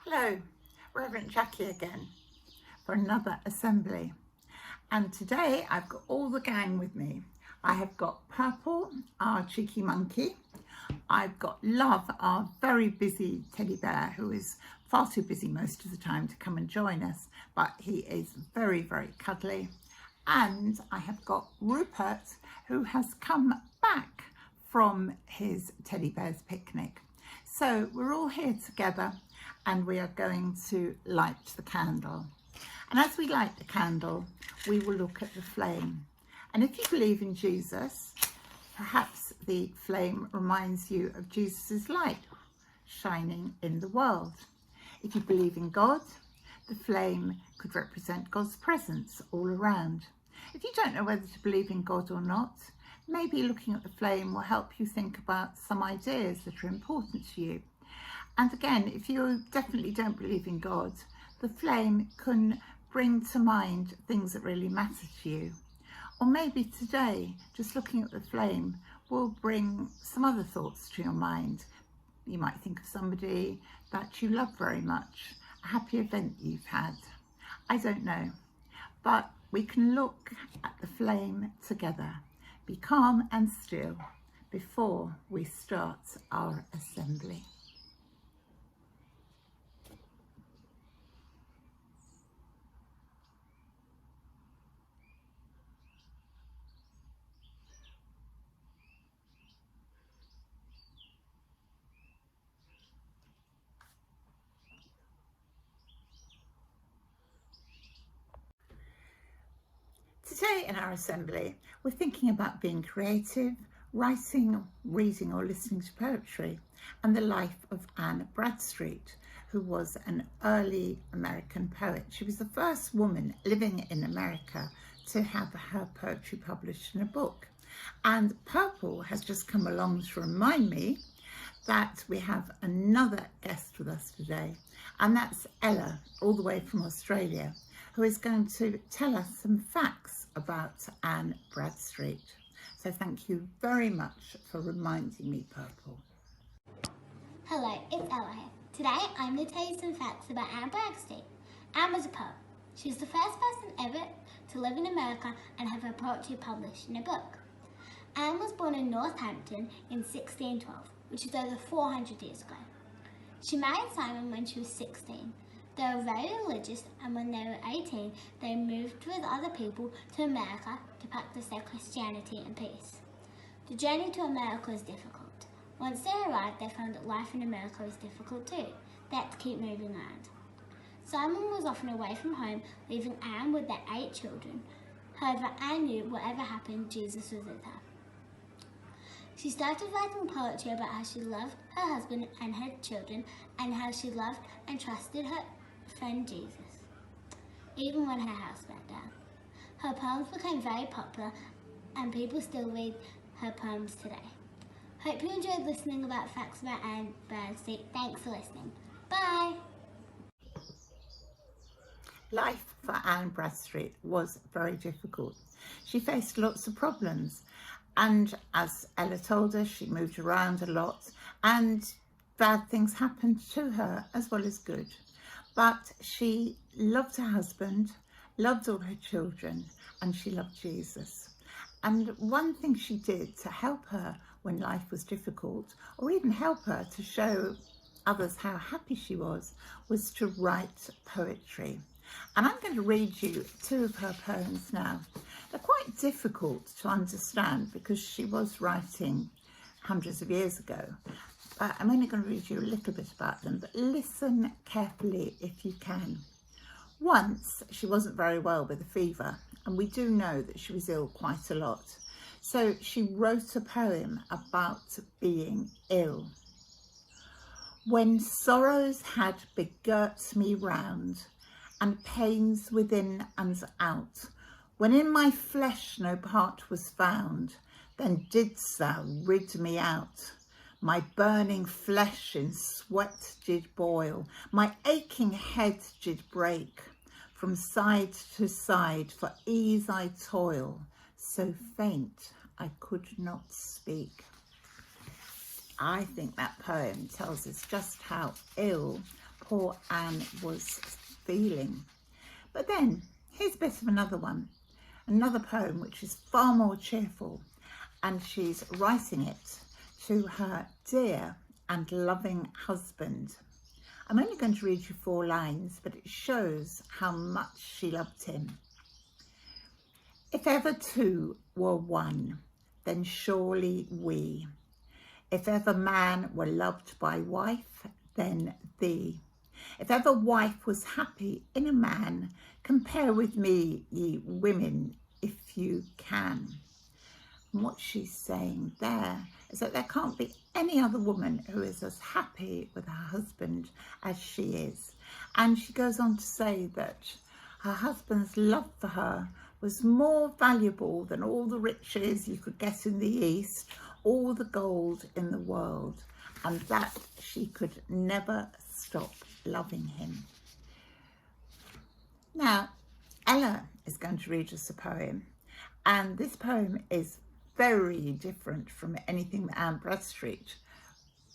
Hello, Reverend Jackie again for another assembly. And today I've got all the gang with me. I have got Purple, our cheeky monkey. I've got Love, our very busy teddy bear, who is far too busy most of the time to come and join us, but he is very, very cuddly. And I have got Rupert, who has come back from his teddy bear's picnic. So we're all here together and we are going to light the candle. And as we light the candle, we will look at the flame. And if you believe in Jesus, perhaps the flame reminds you of Jesus's light shining in the world. If you believe in God, the flame could represent God's presence all around. If you don't know whether to believe in God or not, maybe looking at the flame will help you think about some ideas that are important to you. And again, if you definitely don't believe in God, the flame can bring to mind things that really matter to you. Or maybe today, just looking at the flame will bring some other thoughts to your mind. You might think of somebody that you love very much, a happy event you've had. I don't know, but we can look at the flame together. Be calm and still before we start our assembly. Today in our assembly, we're thinking about being creative, writing, reading or listening to poetry, and the life of Anne Bradstreet, who was an early American poet. She was the first woman living in America to have her poetry published in a book. And Purple has just come along to remind me that we have another guest with us today, and that's Ella, all the way from Australia, who is going to tell us some facts about Anne Bradstreet. So thank you very much for reminding me, Purple. Hello, it's Ella here. Today I'm going to tell you some facts about Anne Bradstreet. Anne was a poet. She was the first person ever to live in America and have her poetry published in a book. Anne was born in Northampton in 1612, which is over 400 years ago. She married Simon when she was 16. They were very religious, and when they were 18, they moved with other people to America to practice their Christianity and peace. The journey to America was difficult. Once they arrived, they found that life in America was difficult too. They had to keep moving around. Simon was often away from home, leaving Anne with their 8 children. However, Anne knew whatever happened, Jesus was with her. She started writing poetry about how she loved her husband and her children, and how she loved and trusted her friend Jesus, even when her house burnt down. Her poems became very popular, and people still read her poems today. Hope you enjoyed listening about facts about Anne Bradstreet. Thanks for listening. Bye! Life for Anne Bradstreet was very difficult. She faced lots of problems, and as Ella told us, she moved around a lot and bad things happened to her as well as good. But she loved her husband, loved all her children, and she loved Jesus. And one thing she did to help her when life was difficult, or even help her to show others how happy she was to write poetry. And I'm going to read you 2 of her poems now. They're quite difficult to understand because she was writing hundreds of years ago. But I'm only going to read you a little bit about them, but listen carefully if you can. Once she wasn't very well with a fever, and we do know that she was ill quite a lot. So she wrote a poem about being ill. When sorrows had begirt me round, and pains within and out, when in my flesh no part was found, then didst thou rid me out. My burning flesh in sweat did boil, my aching head did break. From side to side for ease I toil, so faint I could not speak. I think that poem tells us just how ill poor Anne was feeling. But then here's a bit of another one, another poem which is far more cheerful, and she's writing it to her dear and loving husband. I'm only going to read you 4 lines, but it shows how much she loved him. If ever two were one, then surely we. If ever man were loved by wife, then thee. If ever wife was happy in a man, compare with me, ye women, if you can. And what she's saying there is that there can't be any other woman who is as happy with her husband as she is. And she goes on to say that her husband's love for her was more valuable than all the riches you could get in the East, all the gold in the world, and that she could never stop loving him. Now, Ella is going to read us a poem, and this poem is very different from anything that Anne Bradstreet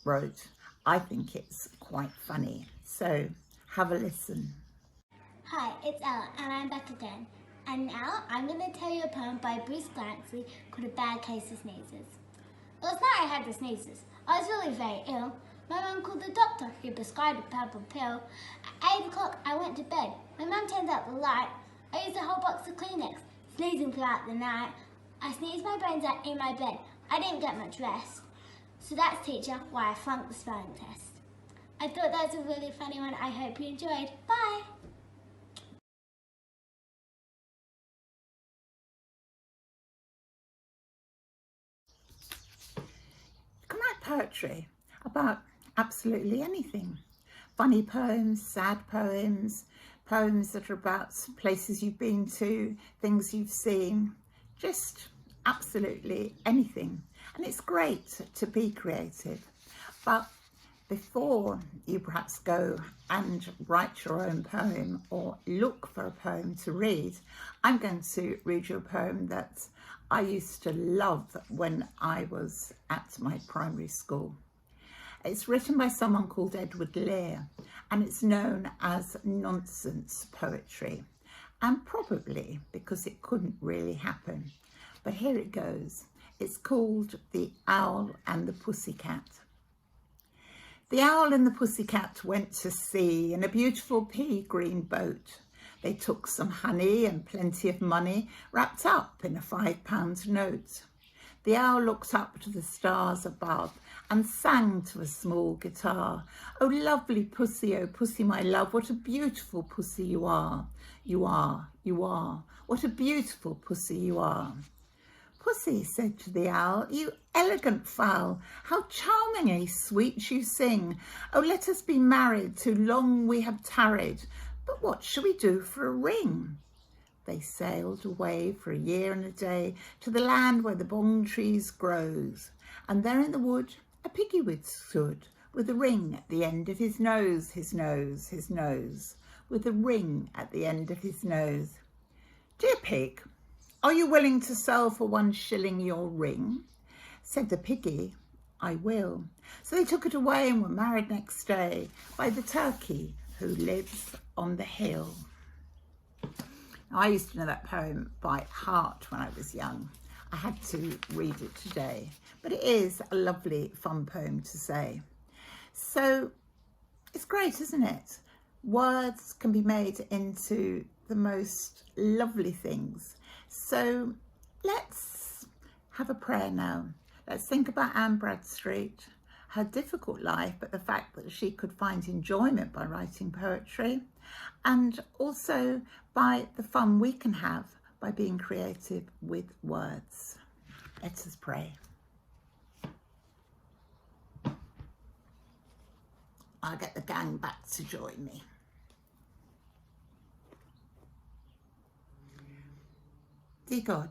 wrote. I think it's quite funny, so have a listen. Hi, it's Ella, and I'm back again. And now I'm going to tell you a poem by Bruce Glancy called A Bad Case of Sneezes. Last night I had the sneezes. I was really very ill. My mum called the doctor, who prescribed a purple pill. At 8 o'clock I went to bed. My mum turned out the light. I used a whole box of Kleenex, sneezing throughout the night. I sneezed my brains out in my bed. I didn't get much rest. So that's, teacher, why I flunked the spelling test. I thought that was a really funny one. I hope you enjoyed. Bye! You can write poetry about absolutely anything. Funny poems, sad poems, poems that are about places you've been to, things you've seen, just absolutely anything. And it's great to be creative. But before you perhaps go and write your own poem or look for a poem to read, I'm going to read you a poem that I used to love when I was at my primary school. It's written by someone called Edward Lear, and it's known as nonsense poetry, and probably because it couldn't really happen. But here it goes. It's called The Owl and the Pussycat. The owl and the pussycat went to sea in a beautiful pea-green boat. They took some honey and plenty of money wrapped up in a £5 note. The owl looked up to the stars above and sang to a small guitar. Oh, lovely pussy, oh, pussy, my love, what a beautiful pussy you are. You are, you are, what a beautiful pussy you are. Pussy, said to the owl, you elegant fowl, how charmingly sweet you sing. Oh, let us be married, too long we have tarried. But what shall we do for a ring? They sailed away for a year and a day to the land where the bong trees grows. And there in the wood a piggy stood, with a ring at the end of his nose, his nose, his nose, with a ring at the end of his nose. Dear pig, are you willing to sell for 1 shilling your ring? Said the piggy, I will. So they took it away and were married next day by the turkey who lives on the hill. Now, I used to know that poem by heart when I was young. I had to read it today, but it is a lovely, fun poem to say. So it's great, isn't it? Words can be made into the most lovely things. So let's have a prayer now. Let's think about Anne Bradstreet, her difficult life, but the fact that she could find enjoyment by writing poetry, and also by the fun we can have by being creative with words. Let us pray. I'll get the gang back to join me. Dear God,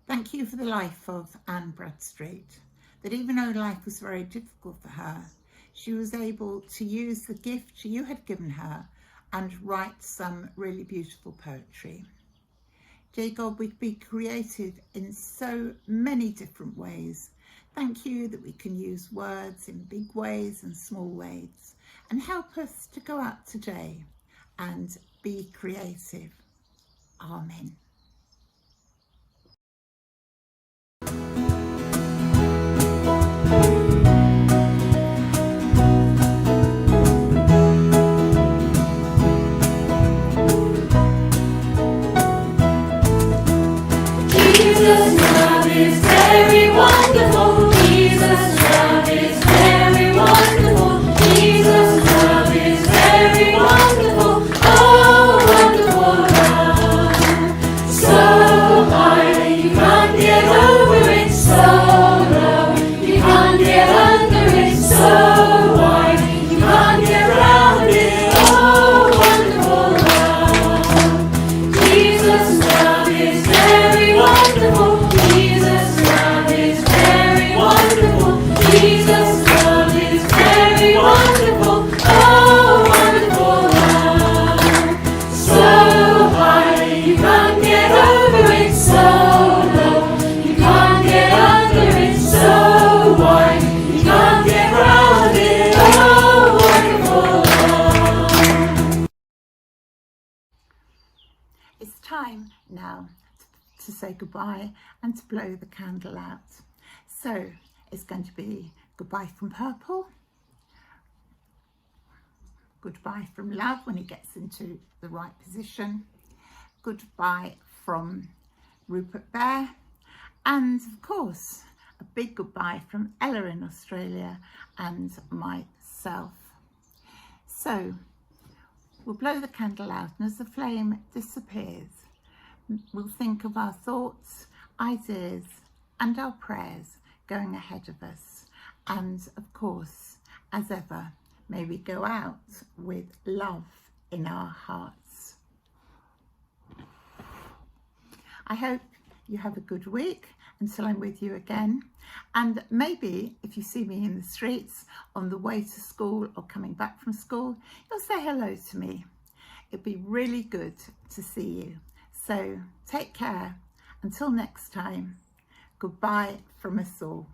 thank you for the life of Anne Bradstreet, that even though life was very difficult for her, she was able to use the gift you had given her and write some really beautiful poetry. Dear God, we can be creative in so many different ways. Thank you that we can use words in big ways and small ways. and help us to go out today and be creative. Amen. Jesus' love is very wonderful. Jesus' love is very wonderful. Jesus' love is very wonderful. Oh, wonderful love. So high you can't get over it. So low you can't get under it. So wide you can't get round it. Oh, wonderful love. Jesus' love is very wonderful. Jesus' love is very wonderful. Jesus' love is very wonderful. Oh, wonderful love. So high you can't get over it. So low you can't get under it. So wide you can't get round it. Oh, wonderful love. It's time now to say goodbye and to blow the candle out. So it's going to be goodbye from Purple, goodbye from Love when he gets into the right position, goodbye from Rupert Bear, and of course a big goodbye from Ella in Australia and myself. So we'll blow the candle out, and as the flame disappears, we'll think of our thoughts, ideas and our prayers going ahead of us. And of course, as ever, may we go out with love in our hearts. I hope you have a good week until I'm with you again. And maybe if you see me in the streets on the way to school or coming back from school, you'll say hello to me. It'd be really good to see you. So take care. Until next time, goodbye from us all.